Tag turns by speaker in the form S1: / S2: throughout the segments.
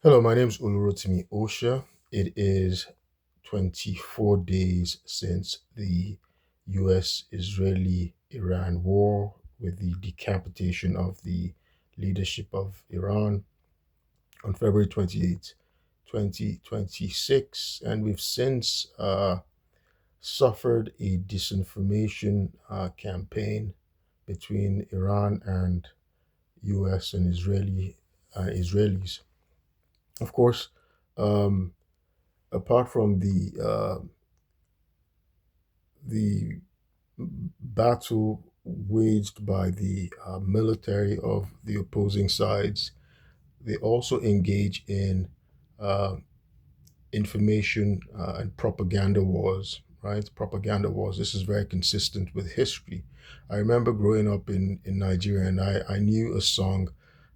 S1: Hello, my name is Olurotimi Osha. It is 24 days since the US Israeli Iran war with the decapitation of the leadership of Iran on February 28th, 2026. And we've since suffered a disinformation campaign between Iran and US and Israelis. Of course, um, apart from the battle waged by the military of the opposing sides, they also engage in uh, information and propaganda wars. Right, propaganda wars. This is very consistent with history. I remember growing up in Nigeria, and I knew a song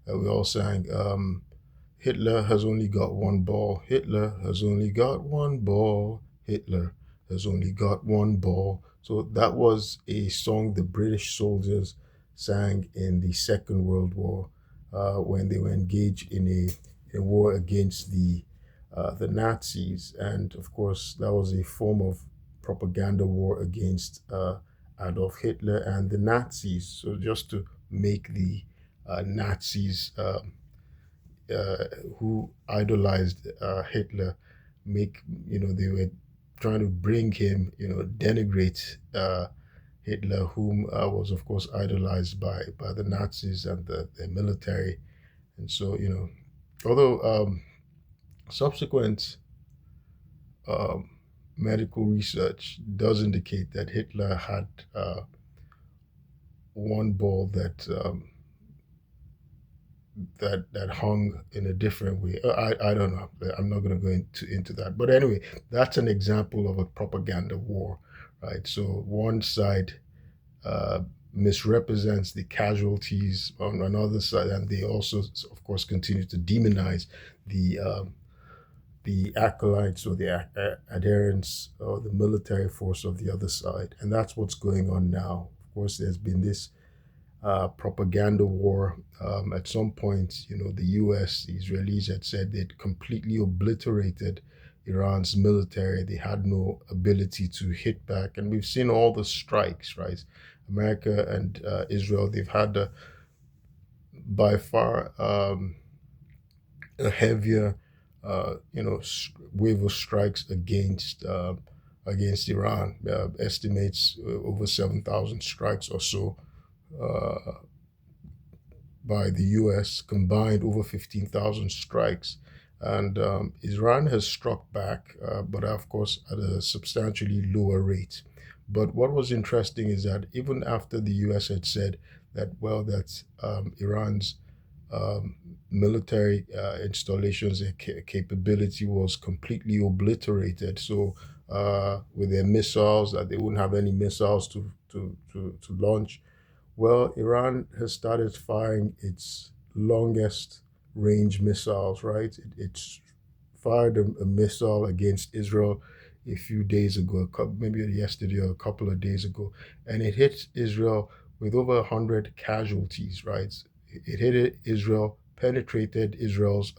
S1: that we all sang. Hitler has only got one ball. Hitler has only got one ball. Hitler has only got one ball. So that was a song the British soldiers sang in the Second World War when they were engaged in a war against the Nazis. And of course, that was a form of propaganda war against Adolf Hitler and the Nazis. So just to make the Nazis uh, who idolized Hitler make they were trying to bring him denigrate Hitler, whom was of course idolized by the Nazis and the military, and so although subsequent um, medical research does indicate that Hitler had one ball that hung in a different way. I don't know. I'm not going to go into that. But anyway, that's an example of a propaganda war, right? So one side uh, misrepresents the casualties on another side, and they also, of course, continue to demonize the acolytes or the adherents or the military force of the other side, and that's what's going on now. Of course, there's been this propaganda war. At some point, the U.S., the Israelis had said they'd completely obliterated Iran's military. They had no ability to hit back, and we've seen all the strikes. Right, America and Israel. They've had by far a heavier, wave of strikes against Iran. Estimates over 7,000 strikes or so uh, by the US, combined over 15,000 strikes. And Iran has struck back, but of course at a substantially lower rate. But what was interesting is that even after the US had said that, well, that Iran's um, military installations and capability was completely obliterated. So with their missiles, that they wouldn't have any missiles to launch, well, Iran has started firing its longest range missiles, right? It's fired a missile against Israel a few days ago, maybe yesterday or a couple of days ago, and it hit Israel with over 100 casualties, right? It hit Israel, penetrated Israel's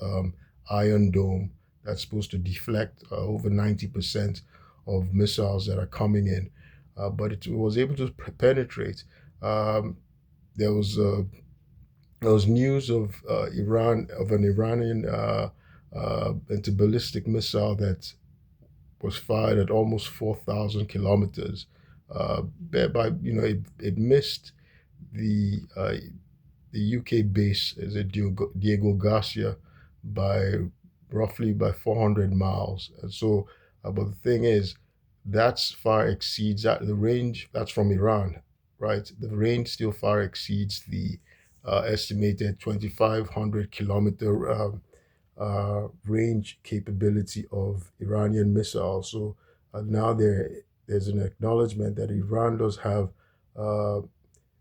S1: Iron Dome that's supposed to deflect over 90% of missiles that are coming in, but it was able to penetrate. Um, there was news of an Iranian anti-ballistic missile that was fired at almost 4,000 kilometers. Thereby, it missed the uh, the UK base is at Diego Garcia by roughly by 400 miles. And so, but the thing is, that's far exceeds that the range. That's from Iran, right? The range still far exceeds the estimated 2,500 kilometer range capability of Iranian missiles. So now there's an acknowledgement that Iran does have uh,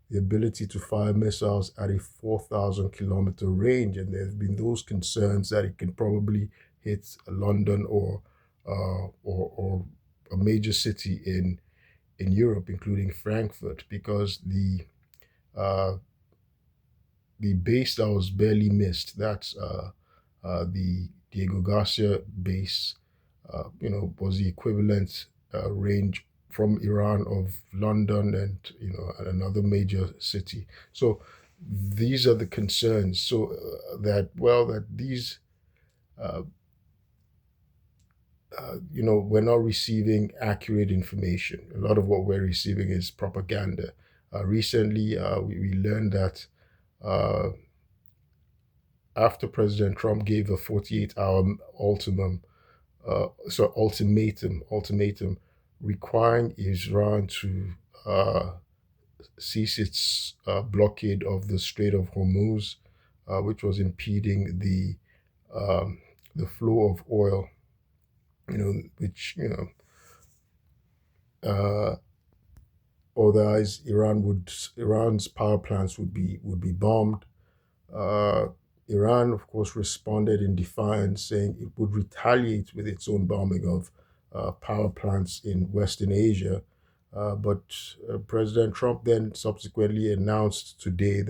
S1: the ability to fire missiles at a 4,000 kilometer range, and there's been those concerns that it can probably hit London or a major city in Europe, including Frankfurt, because the base that was barely missed, that's the Diego Garcia base, was the equivalent range from Iran of London and and another major city. So these are the concerns. So that these uh, we're not receiving accurate information. A lot of what we're receiving is propaganda. Recently, we learned that uh, after President Trump gave a 48-hour ultimatum requiring Iran to uh, cease its blockade of the Strait of Hormuz, which was impeding um, the flow of oil. Which uh, otherwise Iran's power plants would be bombed. Uh, Iran, of course, responded in defiance, saying it would retaliate with its own bombing of power plants in Western Asia. But President Trump then subsequently announced today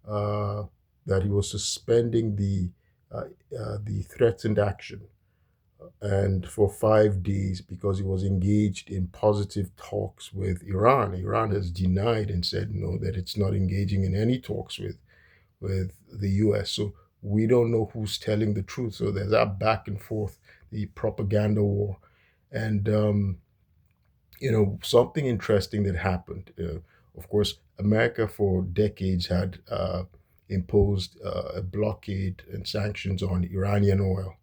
S1: uh, that he was suspending uh, the threatened action and for 5 days because he was engaged in positive talks with Iran. Iran has denied and said no, that it's not engaging in any talks with the US. So we don't know who's telling the truth. So there's that back and forth, the propaganda war. And, something interesting that happened. Of course, America for decades had imposed a blockade and sanctions on Iranian oil.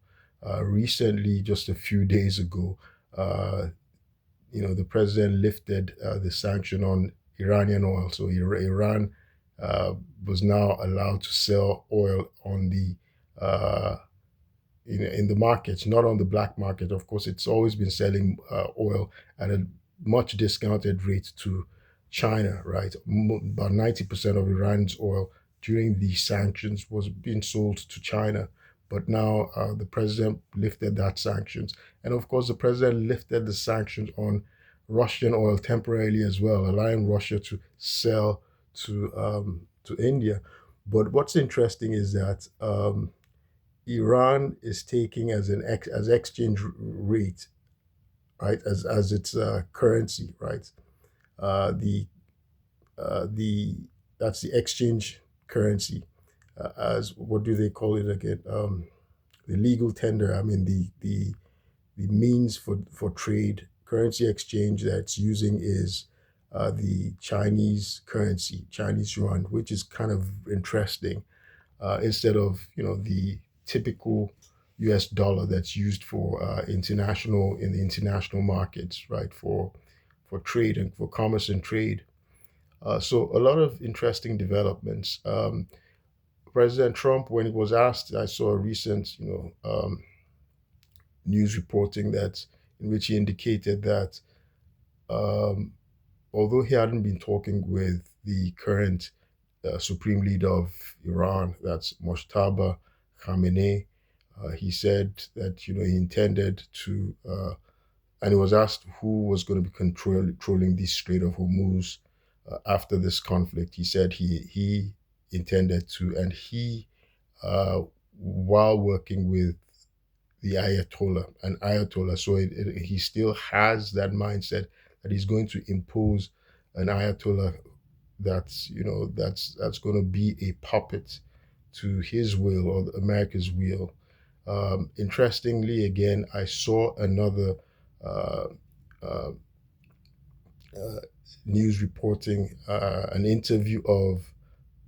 S1: Recently, just a few days ago, uh, the president lifted the sanction on Iranian oil. So Iran uh, was now allowed to sell oil on the uh, in the markets, not on the black market. Of course, it's always been selling oil at a much discounted rate to China, right? About 90% of Iran's oil during the sanctions was being sold to China. But now the president lifted that sanctions. And of course, the president lifted the sanctions on Russian oil temporarily as well, allowing Russia to sell to India. But what's interesting is that Iran is taking as exchange rate, right, as its currency, right? The the That's the exchange currency, as what do they call it again? The legal tender. I mean the means for trade currency exchange that's using is the Chinese currency, Chinese yuan, which is kind of interesting instead of the typical U.S. dollar that's used for in the international markets, right? For trade and for commerce and trade. So a lot of interesting developments. President Trump, when he was asked, I saw a recent news reporting that in which he indicated that um, although he hadn't been talking with the current supreme leader of Iran, that's Moshtaba Khamenei. He said that he intended to, and he was asked who was going to be controlling the Strait of Hormuz after this conflict. He said he intended to, and while working with the Ayatollah, an Ayatollah, so he still has that mindset that he's going to impose an Ayatollah that's going to be a puppet to his will or America's will. Interestingly, again, I saw another uh, uh, uh, news reporting an interview of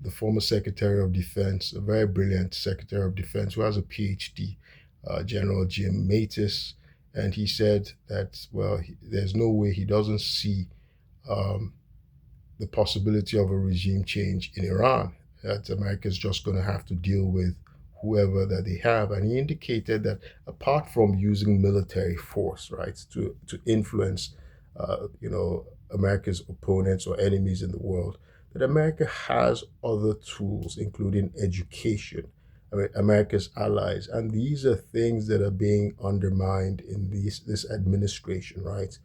S1: the former Secretary of Defense, a very brilliant Secretary of Defense who has a PhD, General Jim Mattis, and he said that there's no way he doesn't see um, the possibility of a regime change in Iran, that America's just going to have to deal with whoever that they have. And he indicated that apart from using military force, right, to influence, America's opponents or enemies in the world, that America has other tools, including education, America's allies, and these are things that are being undermined in this administration, right?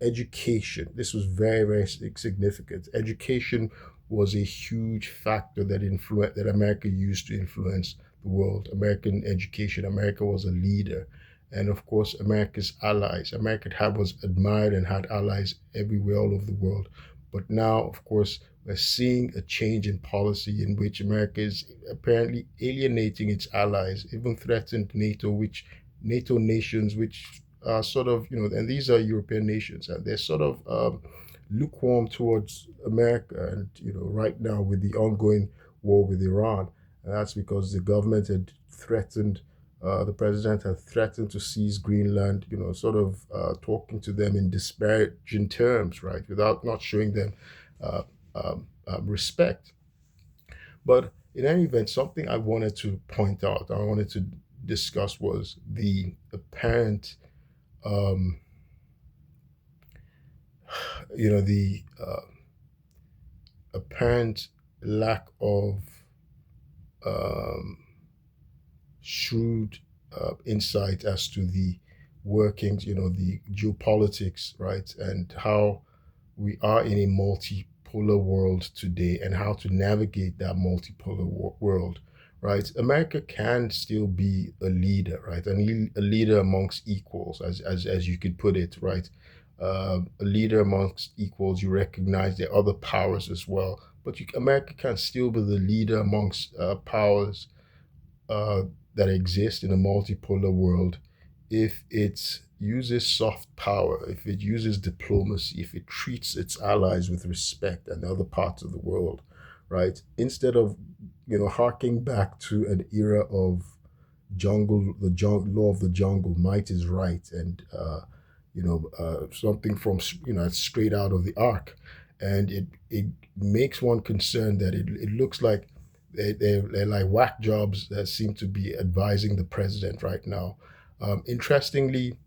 S1: Education. This was very, very significant. Education was a huge factor that America used to influence the world, American education. America was a leader. And of course, America's allies. Was admired and had allies everywhere, all over the world. But now, of course, we're seeing a change in policy in which America is apparently alienating its allies, even threatened NATO, which NATO nations, which are sort of, and these are European nations, and they're sort of lukewarm towards America. And, right now with the ongoing war with Iran, and that's because the government had threatened, the president had threatened to seize Greenland, sort of talking to them in disparaging terms, right, without not showing them uh, respect. But in any event, something I wanted to point out, I wanted to discuss was the apparent, um, the apparent lack of um, shrewd insight as to the workings, the geopolitics, right, and how we are in a multipolar world today and how to navigate that multipolar world, right? America can still be a leader, right? And a leader amongst equals, as you could put it, right? A leader amongst equals, you recognize there are other powers as well. But America can still be the leader amongst powers uh, that exist in a multipolar world if it uses soft power, if it uses diplomacy, if it treats its allies with respect and other parts of the world, right? Instead of, harking back to an era of law of the jungle, might is right, and something from straight out of the ark, and it makes one concerned that it looks like they're like whack jobs that seem to be advising the president right now. Interestingly,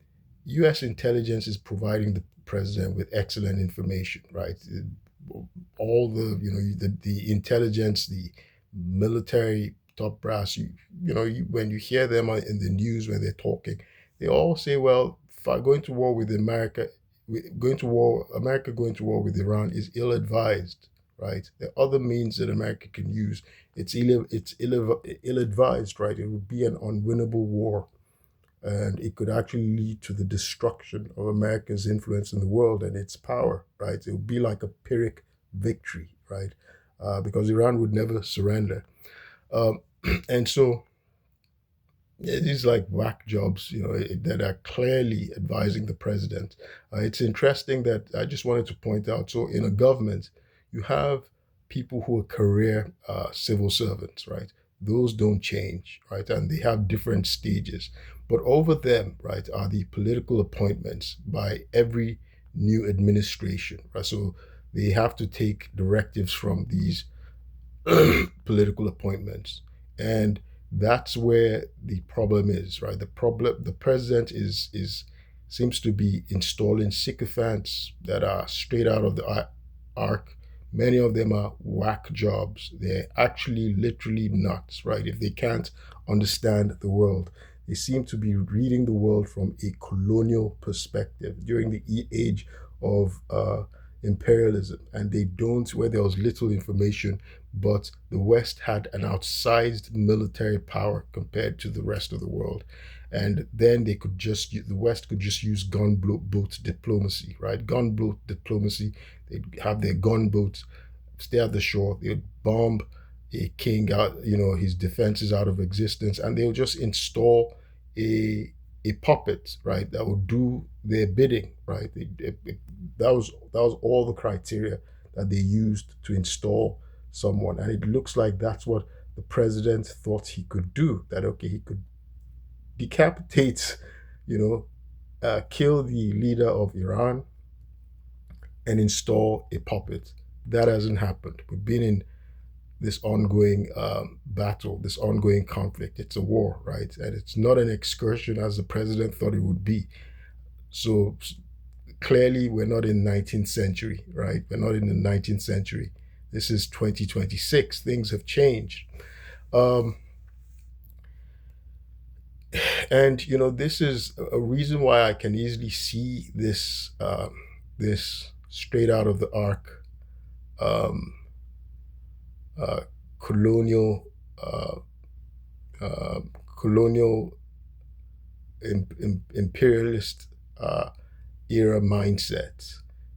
S1: U.S. intelligence is providing the president with excellent information, right? All the intelligence, the military top brass, when you hear them in the news when they're talking, they all say, well, going to war with America, America going to war with Iran is ill advised, right? There are other means that America can use. Ill advised, right? It would be an unwinnable war, and it could actually lead to the destruction of America's influence in the world and its power, right? It would be like a Pyrrhic victory, right? Because Iran would never surrender. Um, and so these like whack jobs, that are clearly advising the president. It's interesting that I just wanted to point out. So in a government, you have people who are career civil servants, right? Those don't change, right? And they have different stages. But over them, right, are the political appointments by every new administration, right? So they have to take directives from these political appointments. And that's where the problem is, right? The president is seems to be installing sycophants that are straight out of the ark. Many of them are whack jobs. They're actually literally nuts, right? If they can't understand the world, they seem to be reading the world from a colonial perspective during the age of imperialism, and they don't, where there was little information, but the West had an outsized military power compared to the rest of the world. And then the West could just use gunboat diplomacy, right? Gunboat diplomacy. They'd have their gunboats stay at the shore. They'd bomb a king out, his defenses out of existence, and they'll just install a a puppet, right, that would do their bidding, right? That was all the criteria that they used to install someone, and it looks like that's what the president thought he could do. That okay, he could decapitate, you know, kill the leader of Iran and install a puppet. That hasn't happened. We've been in this ongoing battle, this ongoing conflict. It's a war, right? And it's not an excursion as the president thought it would be. So clearly, we're not in 19th century, right? We're not in the 19th century. This is 2026. Things have changed. Um, and this is a reason why I can easily see this straight out of the arc um, uh, colonial uh, uh, colonial imperialist era mindset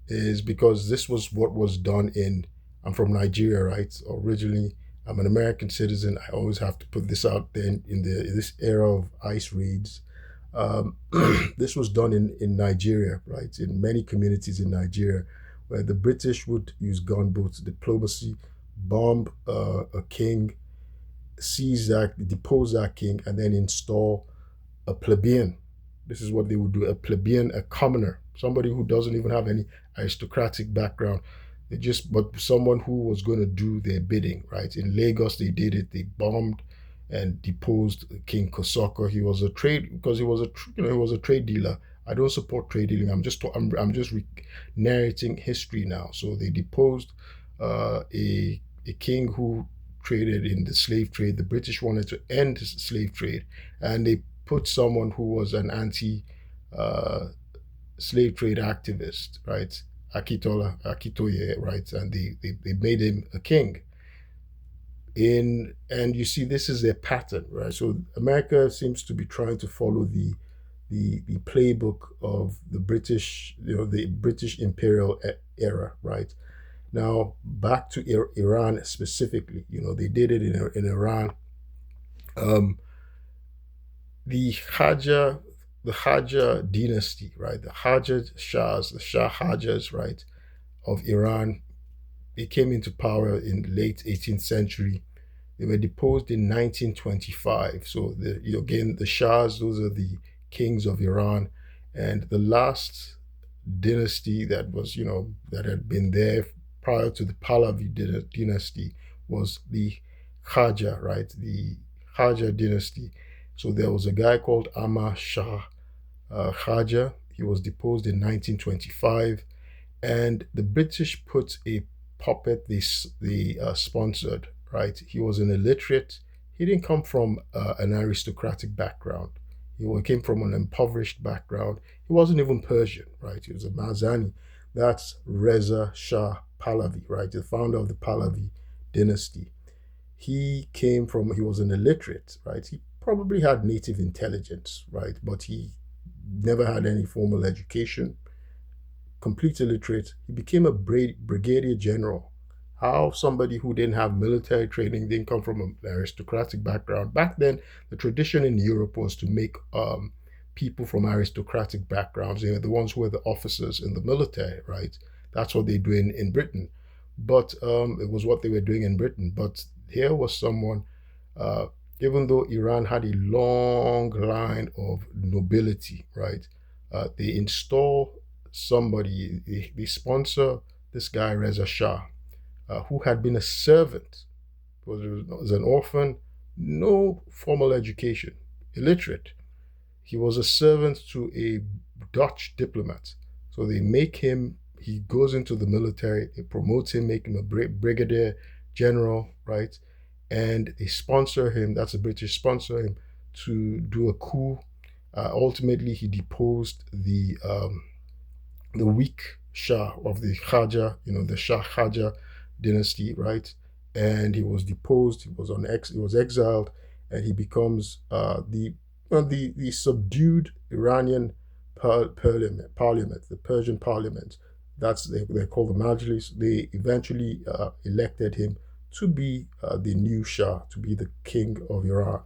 S1: is because this was what was done in. I'm from Nigeria, right? Originally, I'm an American citizen. I always have to put this out there in this era of ICE raids. Um, this was done in Nigeria, right? In many communities in Nigeria, where the British would use gunboats, diplomacy, bomb a king, seize that, depose that king, and then install a plebeian. This is what they would do: a plebeian, a commoner, somebody who doesn't even have any aristocratic background. They just, but someone who was going to do their bidding, right? In Lagos, they did it. They bombed and deposed King Kosoko. He was a trade because he was a trade dealer. I don't support trade dealing. I'm just narrating history now. So they deposed a king who traded in the slave trade. The British wanted to end the slave trade, and they put someone who was an anti uh, slave trade activist, right? Akitoye, right? And they made him a king. And you see, this is their pattern, right? So America seems to be trying to follow the playbook of the British, the British imperial era, right? Now back to Iran specifically, they did it in Iran. Um, the Haja, the Haja dynasty, right? The Haja Shahs, the Shah Hajas, right, of Iran, they came into power in the late 18th century. They were deposed in 1925. So again, the Shahs, those are the kings of Iran, and the last dynasty that was, that had been there prior to the Pahlavi dynasty was the Khaja, right? The Khaja dynasty. So there was a guy called Ahmad Shah Khaja. He was deposed in 1925, and the British put a puppet they sponsored. Right, he was an illiterate. He didn't come from an aristocratic background. He came from an impoverished background. He wasn't even Persian, right? He was a Mazani. That's Reza Shah Pahlavi, right? The founder of the Pahlavi dynasty. He was an illiterate, right? He probably had native intelligence, right? But he never had any formal education, complete illiterate. He became a brigadier general. How somebody who didn't have military training, didn't come from an aristocratic background. Back then, the tradition in Europe was to make people from aristocratic backgrounds, the ones who were the officers in the military, right? That's what they do in Britain. But it was what they were doing in Britain. But here was someone, uh, even though Iran had a long line of nobility, right? They install somebody, they sponsor this guy, Reza Shah, who had been a servant, was an orphan, no formal education, illiterate. He was a servant to a Dutch diplomat. So they make him, he goes into the military, they promote him, make him a brigadier general, right? And they sponsor him, that's a British sponsor him, to do a coup. Ultimately, he deposed the weak Shah of the Khaja, the Shah Khaja dynasty, right? And he was deposed. He was exiled, and he becomes the subdued Iranian parliament, the Persian parliament. They're called the Majlis. They eventually elected him to be the new Shah, to be the king of Iran.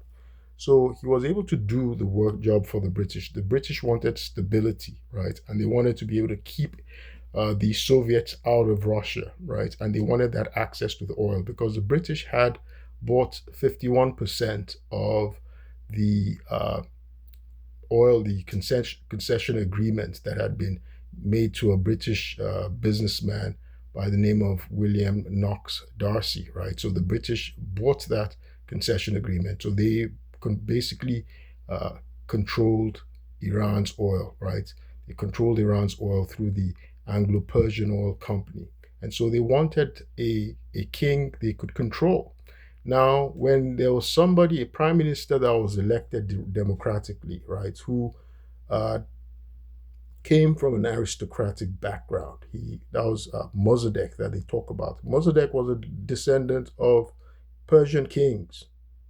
S1: So he was able to do the work job for the British. The British wanted stability, right? And they wanted to be able to keep the Soviets out of Russia, right? And they wanted that access to the oil because the British had bought 51% of the oil, the concession agreement that had been made to a British businessman by the name of William Knox Darcy, right? So the British bought that concession agreement. So they basically controlled Iran's oil, right? They controlled Iran's oil through the Anglo-Persian Oil Company. And so they wanted a king they could control. Now, when there was somebody, a prime minister that was elected democratically, right, who uh, came from an aristocratic background, that was Mossadegh that they talk about. Mossadegh was a descendant of Persian kings,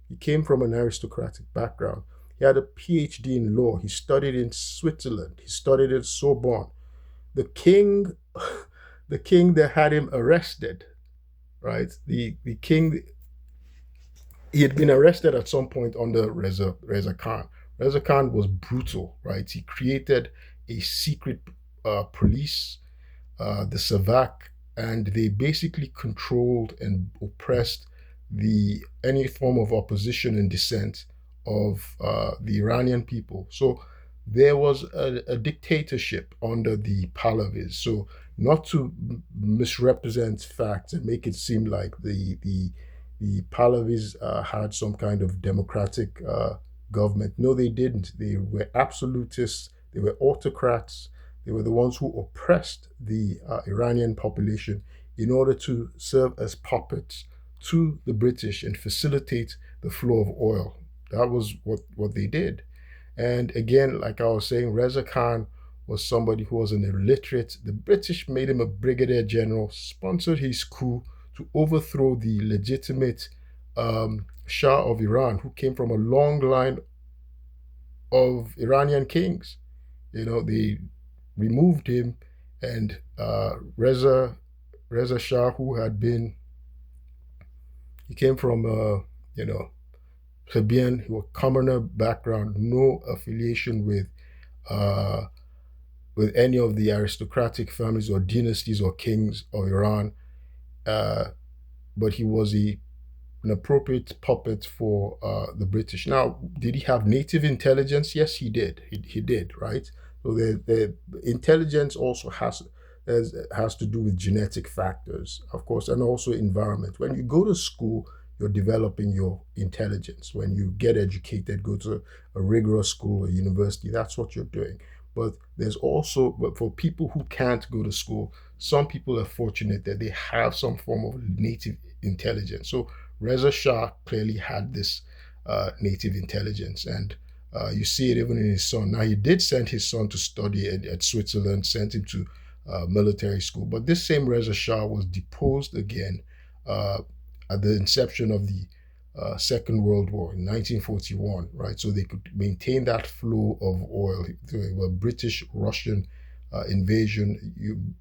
S1: He came from an aristocratic background. He had a PhD in law. He studied in Switzerland. He studied at Sorbonne. The king, the king that had him arrested, right? The king, he had been arrested at some point under Reza Khan. Reza Khan was brutal, right? He created a secret police, the Savak, and they basically controlled and oppressed the any form of opposition and dissent of the Iranian people. So there was a dictatorship under the Pahlavis. So not to misrepresent facts and make it seem like the Pahlavis had some kind of democratic government. No, they didn't. They were absolutists. They were autocrats. They were the ones who oppressed the Iranian population in order to serve as puppets to the British and facilitate the flow of oil. That was what they did. And again, like I was saying, Reza Khan was somebody who was an illiterate. The British made him a brigadier general, sponsored his coup to overthrow the legitimate Shah of Iran, who came from a long line of Iranian kings. They removed him, and Reza Shah, who had been, he came from plebeian, he was commoner background, no affiliation uh, with any of the aristocratic families or dynasties or kings of Iran, uh, but he was an appropriate puppet for the British. Now, did he have native intelligence? Yes, he did. He did, right? So the intelligence also has to do with genetic factors, of course, and also environment. When you go to school, you're developing your intelligence. When you get educated, go to a rigorous school or university, that's what you're doing. But for people who can't go to school, some people are fortunate that they have some form of native intelligence. So Reza Shah clearly had this native intelligence, and you see it even in his son. Now, he did send his son to study at Switzerland, sent him to military school, but this same Reza Shah was deposed again uh, at the inception of the Second World War in 1941, right? So they could maintain that flow of oil through a British Russian invasion,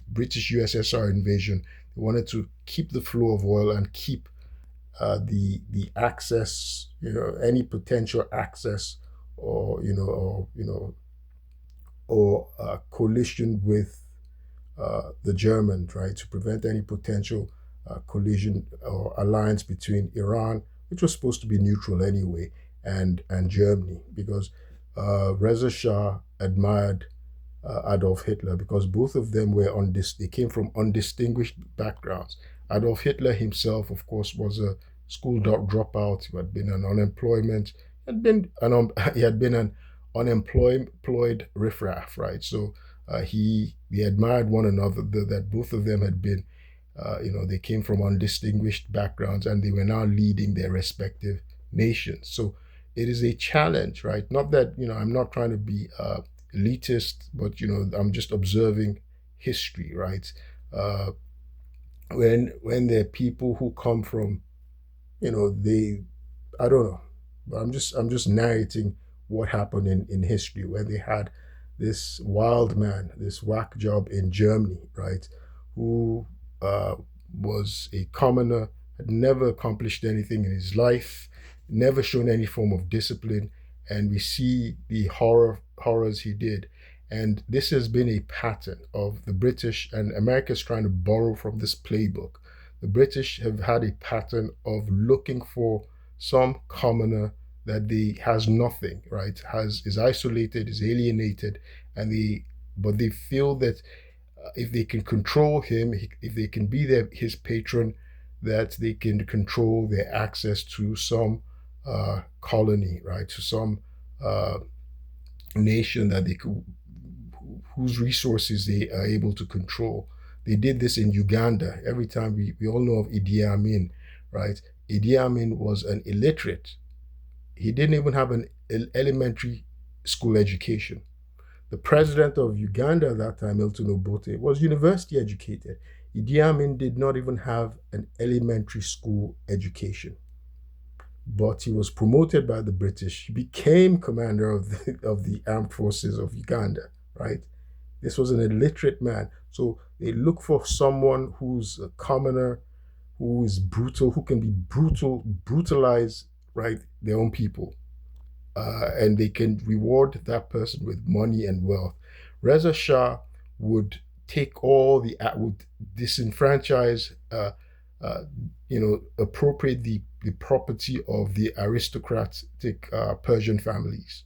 S1: British USSR invasion. They wanted to keep the flow of oil and keep the access, any potential access or collision with the Germans, right, to prevent any potential collision or alliance between Iran, which was supposed to be neutral anyway, and Germany, because Reza Shah admired Adolf Hitler because both of them they came from undistinguished backgrounds. Adolf Hitler himself, of course, was a school dropout who had been an unemployment, he had been an unemployed riffraff, right? So they admired one another. That both of them had been, they came from undistinguished backgrounds, and they were now leading their respective nations. So it is a challenge, right? Not that I'm not trying to be elitist, but I'm just observing history, right? Uh, when there are people who come from, they, I don't know, but I'm just narrating what happened in history when they had this wild man, this whack job in Germany, right, who uh, was a commoner, had never accomplished anything in his life, never shown any form of discipline, and we see the horrors he did. And this has been a pattern of the British, and America's trying to borrow from this playbook. The British have had a pattern of looking for some commoner that has nothing, right? Has is isolated, is alienated, and but they feel that if they can control him, if they can be his patron, that they can control their access to some colony, right? To some uh, nation that they could, whose resources they are able to control. They did this in Uganda. Every time we all know of Idi Amin, right? Idi Amin was an illiterate. He didn't even have an elementary school education. The president of Uganda at that time, Milton Obote, was university educated. Idi Amin did not even have an elementary school education. but he was promoted by the British. He became commander of the armed forces of Uganda, right? This was an illiterate man. So they look for someone who's a commoner, who is brutal, who can be brutalize, right, their own people. And they can reward that person with money and wealth. Reza Shah would take all would disenfranchise, appropriate the property of the aristocratic Persian families,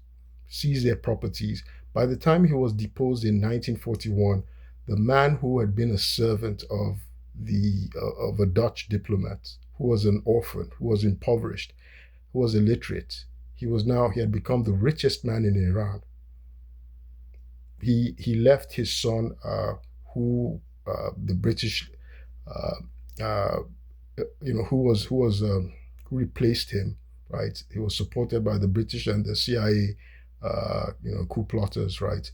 S1: seize their properties. By the time he was deposed in 1941, the man who had been a servant of a Dutch diplomat, who was an orphan, who was impoverished, who was illiterate, he had become the richest man in Iran. He left his son, who the British, uh, who replaced him. Right, he was supported by the British and the CIA, coup plotters. Right,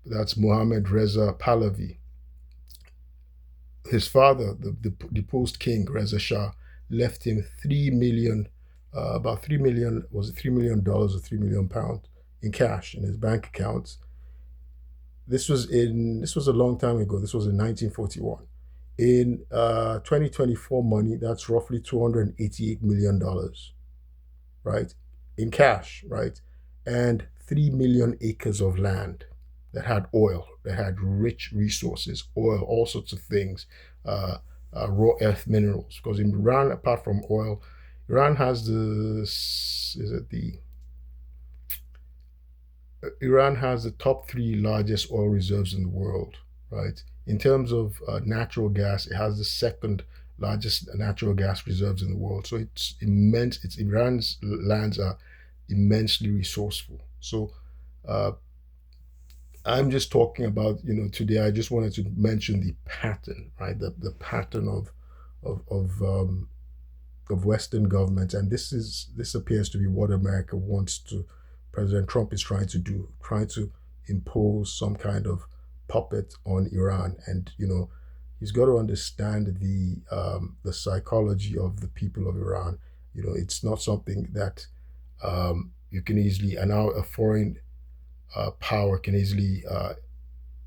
S1: that's Mohammed Reza Pahlavi. His father, the deposed king Reza Shah, left him 3 million, about 3 million, was it $3 million or £3 million in cash in his bank accounts. This was a long time ago. This was in 1941. In 2024 money, that's roughly $288 million, right, in cash, right, and 3 million acres of land that had oil, that had rich resources, oil, all sorts of things, raw earth minerals. Because in Iran, apart from oil, Iran has Iran has the top three largest oil reserves in the world, right? In terms of natural gas, it has the second largest natural gas reserves in the world. So it's immense. Iran's lands are immensely resourceful. So uh, I'm just talking about, today I just wanted to mention the pattern, right? The pattern of of um, of Western governments, and this appears to be what America wants to. President Trump is trying to do, trying to impose some kind of puppet on Iran, and he's got to understand the psychology of the people of Iran. It's not something that you can easily, and now a foreign power can easily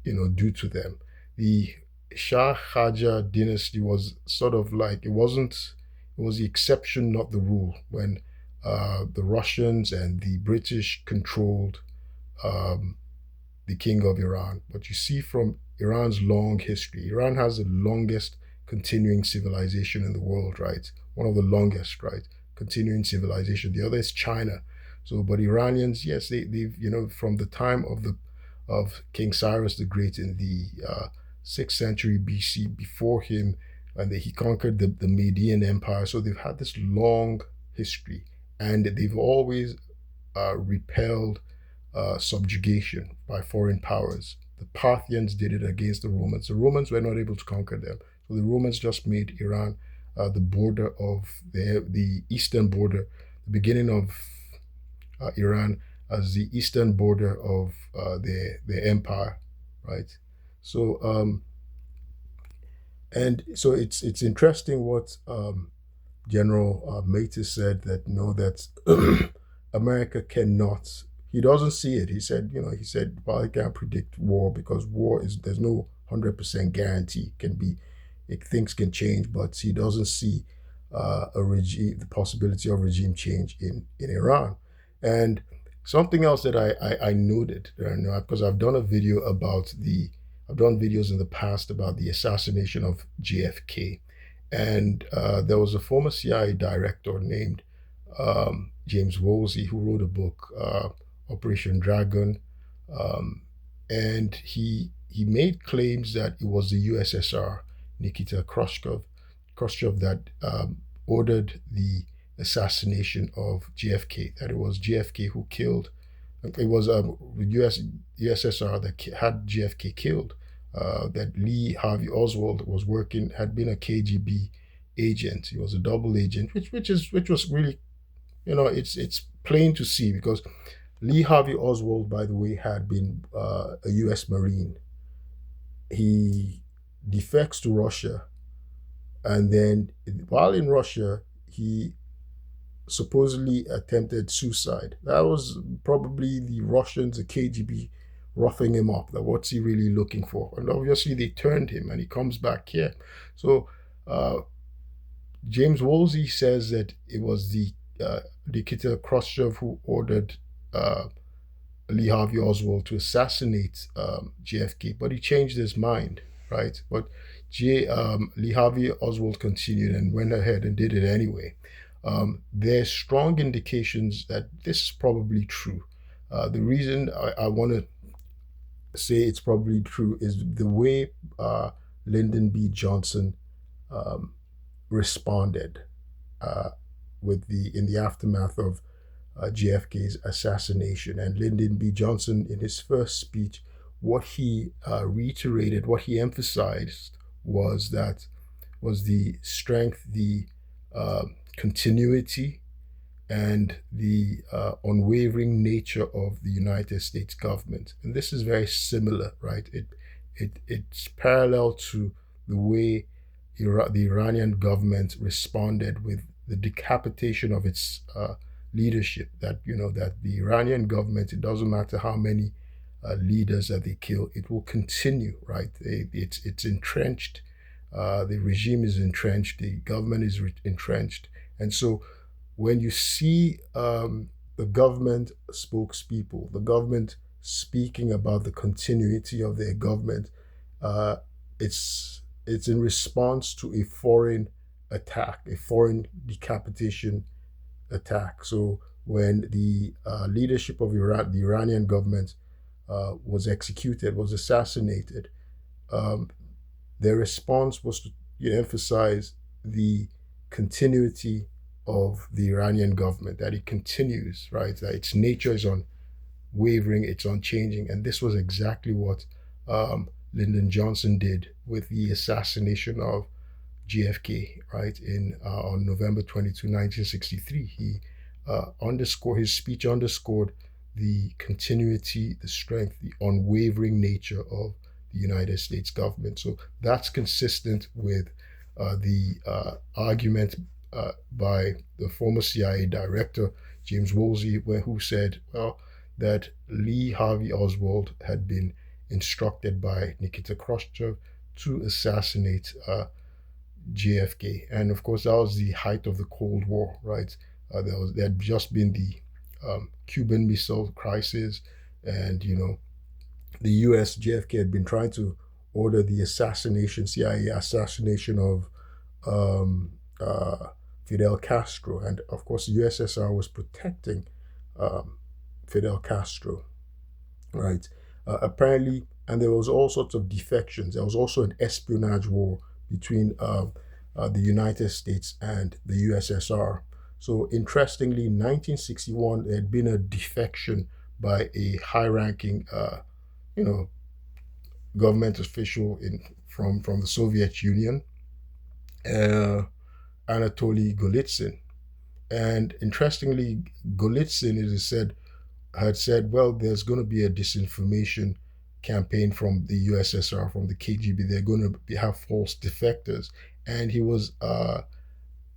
S1: do to them. The Shah Khaja dynasty was sort of like, it was the exception, not the rule, when the Russians and the British controlled um, the king of Iran. But you see from Iran's long history, Iran has the longest continuing civilization in the world, right? One of the longest, right? Continuing civilization. The other is China. So, but Iranians, yes, they've, from the time of King Cyrus the Great in the 6th century BC, before him, and he conquered the Median Empire. So they've had this long history, and they've always repelled subjugation by foreign powers. The Parthians did it against the Romans. The Romans were not able to conquer them. So the Romans just made Iran the border of the eastern border, the beginning of Iran as the eastern border of their empire, right? So and so it's interesting what General Mattis said, that that America cannot. He doesn't see it. Well, I can't predict war, because there's no 100% guarantee. Things can change, but he doesn't see the possibility of regime change in Iran. And something else that I noted, because I've done I've done videos in the past about the assassination of JFK, and there was a former CIA director named James Woolsey, who wrote a book, Operation Dragon, um, and he made claims that it was the USSR, Nikita Khrushchev, that ordered the assassination of JFK. That it was JFK who killed. It was USSR that had JFK killed. That Lee Harvey Oswald had been a KGB agent. He was a double agent, which was really, it's plain to see, because Lee Harvey Oswald, by the way, had been a U.S. Marine. He defects to Russia, and then while in Russia, he supposedly attempted suicide. That was probably the Russians, the KGB, roughing him up. That what's he really looking for? And obviously they turned him, and he comes back here. So uh, James Woolsey says that it was the Nikita Khrushchev who ordered Lee Harvey Oswald to assassinate JFK, but he changed his mind, right? But Lee Harvey Oswald continued and went ahead and did it anyway. There's strong indications that this is probably true. The reason I want to say it's probably true is the way Lyndon B. Johnson um, responded uh, in the aftermath of JFK's assassination. And Lyndon B. Johnson, in his first speech, what he reiterated, what he emphasized was the strength, the continuity, and the unwavering nature of the United States government. And this is very similar, right? It's parallel to the way the Iranian government responded with the decapitation of its leadership. That that the Iranian government, it doesn't matter how many leaders that they kill, it will continue, right? It's entrenched. The regime is entrenched. The government is entrenched, and so when you see the government spokespeople, the government speaking about the continuity of their government, uh, it's in response to a foreign attack, a foreign decapitation attack. So when the leadership of Iran, the Iranian government, was executed, was assassinated, um, their response was to emphasize the continuity of the Iranian government, that it continues, right? That its nature is unwavering, it's unchanging. And this was exactly what Lyndon Johnson did with the assassination of JFK, right, on November 22, 1963. He his speech underscored the continuity, the strength, the unwavering nature of the United States government. So that's consistent with the argument by the former CIA director, James Woolsey, who said, well, that Lee Harvey Oswald had been instructed by Nikita Khrushchev to assassinate JFK. And of course, that was the height of the Cold War, right? There had just been the Cuban Missile Crisis, and the U.S. JFK had been trying to order the CIA assassination of um, uh, Fidel Castro, and of course, the USSR was protecting um, Fidel Castro, right? Apparently, and there was all sorts of defections. There was also an espionage war between the United States and the USSR. So interestingly, in 1961, there had been a defection by a high-ranking, you know, government official from the Soviet Union, uh, Anatoly Golitsyn. And interestingly, Golitsyn, it is said, had said, well, there's going to be a disinformation campaign from the USSR, from the KGB. They're going to have false defectors. And he was,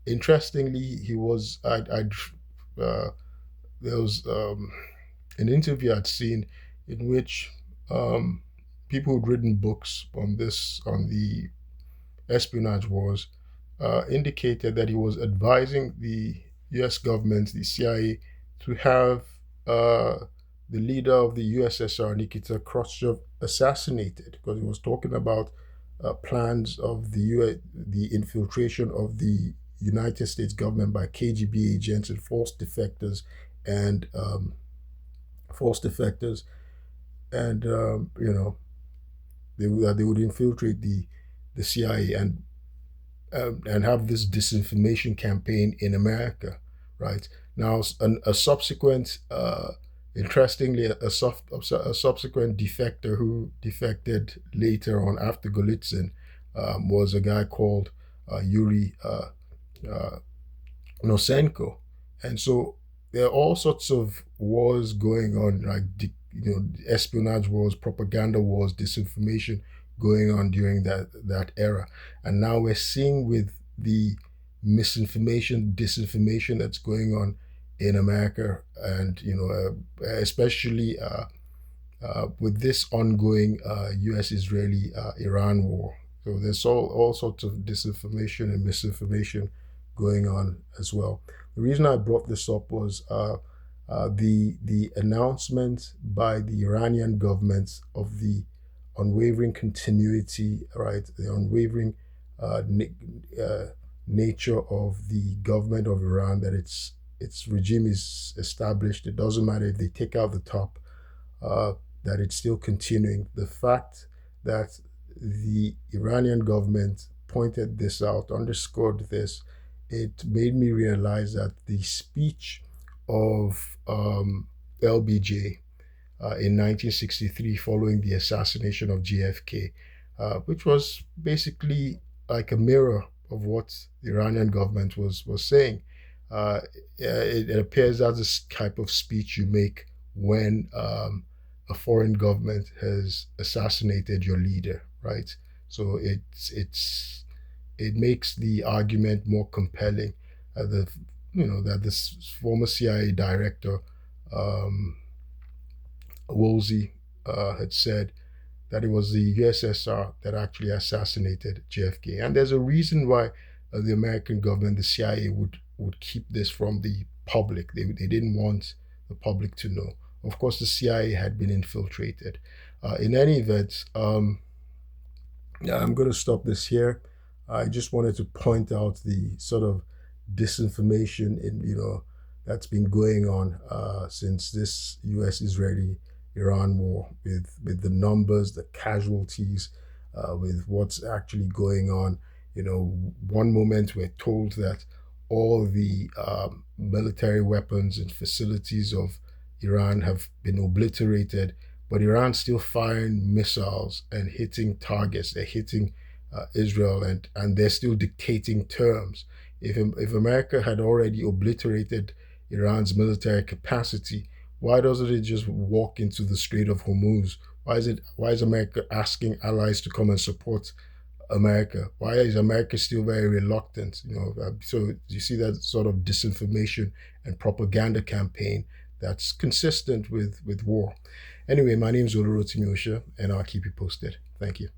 S1: interestingly, he was, there was an interview I'd seen in which um, people who'd written books on the espionage wars, indicated that he was advising the U.S. government, the CIA, to have uh, the leader of the USSR, Nikita Khrushchev, assassinated, because he was talking about plans of the infiltration of the United States government by KGB agents and and false defectors, and they would infiltrate the CIA and have this disinformation campaign in America, right? Now, a subsequent, interestingly, a subsequent defector who defected later on after Golitsyn was a guy called Yuri uh, Nosenko. And so there are all sorts of wars going on, like espionage wars, propaganda wars, disinformation going on during that era. And now we're seeing with the misinformation, disinformation that's going on in America, and especially with this ongoing U.S.-Israeli Iran war. So there's all sorts of disinformation and misinformation going on as well. The reason I brought this up was the announcement by the Iranian government of the unwavering continuity, right? The unwavering nature of the government of Iran, that its regime is established. It doesn't matter if they take out the top, that it's still continuing. The fact that the Iranian government pointed this out, underscored this, it made me realize that the speech of LBJ in 1963 following the assassination of JFK, which was basically like a mirror of what the Iranian government was saying. It appears that's the type of speech you make when a foreign government has assassinated your leader, right? So it makes the argument more compelling. That this former CIA director um, Woolsey had said that it was the USSR that actually assassinated JFK, and there's a reason why the American government, the CIA, would keep this from the public. They didn't want the public to know. Of course, the CIA had been infiltrated. In any event, yeah, I'm going to stop this here. I just wanted to point out the sort of disinformation that's been going on since this U.S.-Israeli Iran war, with the numbers, the casualties, with what's actually going on. One moment we're told that all the military weapons and facilities of Iran have been obliterated, but Iran's still firing missiles and hitting targets. They're hitting Israel, and they're still dictating terms. If America had already obliterated Iran's military capacity, why doesn't it just walk into the Strait of Hormuz? Why is America asking allies to come and support America? Why is America still very reluctant? So you see that sort of disinformation and propaganda campaign that's consistent with war. Anyway, my name is Olurotimi Osha, and I'll keep you posted. Thank you.